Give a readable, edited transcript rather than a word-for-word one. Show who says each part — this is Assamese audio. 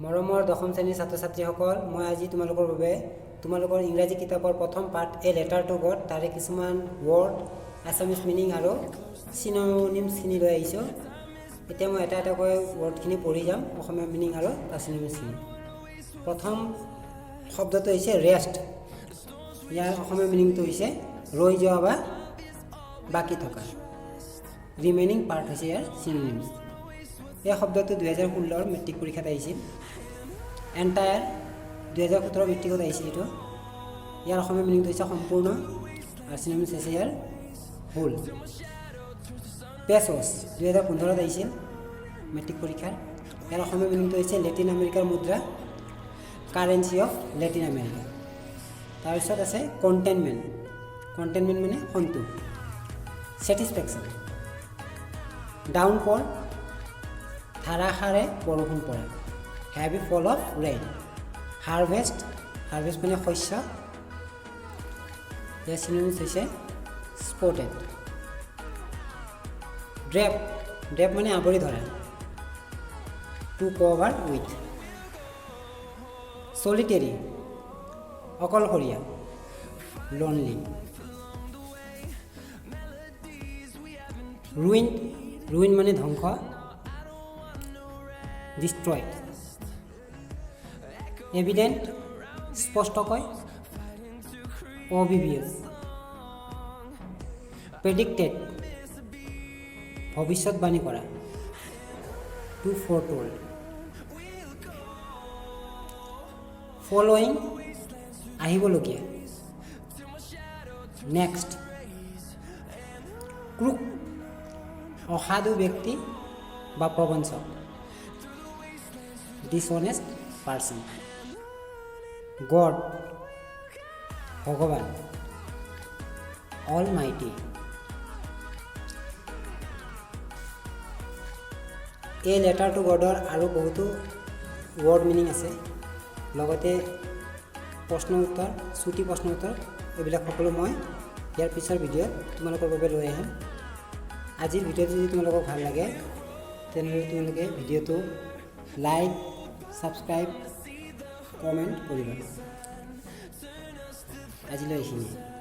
Speaker 1: মৰমৰ দশম শ্ৰেণীৰ ছাত্ৰ ছাত্ৰীসকল, মই আজি তোমালোকৰ বাবে তোমালোকৰ ইংৰাজী কিতাপৰ প্ৰথম পাঠ এ লেটাৰ টু গড তাৰে কিছুমান ৱৰ্ড, আছামিজ মিনিং আৰু চিনোনিমছখিনি লৈ আহিছোঁ। এতিয়া মই এটা এটাকৈ ৱৰ্ডখিনি পঢ়ি যাম, অসমীয়া মিনিং আৰু তাৰ চিনোনিমছখিনি। প্ৰথম শব্দটো হৈছে ৰেষ্ট। ইয়াৰ অসমীয়া মিনিংটো হৈছে ৰৈ যোৱা বা বাকী থকা। ৰিমেইনিং পাৰ্ট হৈছে ইয়াৰ চিনোনিমছ। এই শব্দটো 2016 মেট্ৰিক পৰীক্ষাত আহিছিল। এণ্টায়াৰ 2017 মেট্ৰিকত আহিছিল এইটো। ইয়াৰ অসমীয়া মিনিংটো হৈছে সম্পূৰ্ণ আৰু চিনোনিমছ হৈছে ইয়াৰ হোল। পেছ'ছ 2015 আহিছিল মেট্ৰিক পৰীক্ষাৰ। ইয়াৰ অসমীয়া মিনিংটো হৈছে লেটিন আমেৰিকাৰ মুদ্ৰা, কাৰেঞ্চি অফ লেটিন আমেৰিকা। তাৰপিছত আছে কণ্টেইনমেণ্ট। কণ্টেইনমেণ্ট মানে সন্তোষ। ছেটিছফেকশ্যন। ডাউনপৰ ধাৰাসাৰে বৰষুণ পৰে। Heavy fall of rain. Harvest. Harvest মানে শস্য। ইয়াৰ চিনোনিমছ হৈছে স্পটেড। ড্ৰেপ। ড্ৰেপ মানে আৱৰি ধৰা। Two cover with. চলিটেৰী অকলশৰীয়া, লনলি। ৰুইন। ৰুইন মানে ধ্বংস, ডিষ্ট্ৰইড। এভিডেণ্ট স্পষ্টকৈ, অবিভিয়াছ। প্ৰেডিক্টেড ভৱিষ্যতবাণী কৰা, টু ফৰটোল্ড। ফল'য়িং আহিবলগীয়া, নেক্সট। ক্ৰুক অসাধু ব্যক্তি বা প্ৰবঞ্চক, ডিছঅনেষ্ট পাৰ্চন। গড ভগৱান, অল মাইটি। এই লেটাৰ টু গডৰ আৰু বহুতো ৱৰ্ড মিনিং আছে, লগতে প্ৰশ্ন উত্তৰ, চুটি প্ৰশ্ন উত্তৰ, এইবিলাক সকলো মই ইয়াৰ পিছৰ ভিডিঅ'ত তোমালোকৰ বাবে লৈ আহিম। আজিৰ ভিডিঅ'টো যদি তোমালোকক ভাল লাগে তেনেহ'লে তোমালোকে ভিডিঅ'টো লাইক, ছাবস্ক্ৰাইব, কমেণ্ট কৰিবা। আজিলৈ এইখিনিয়ে।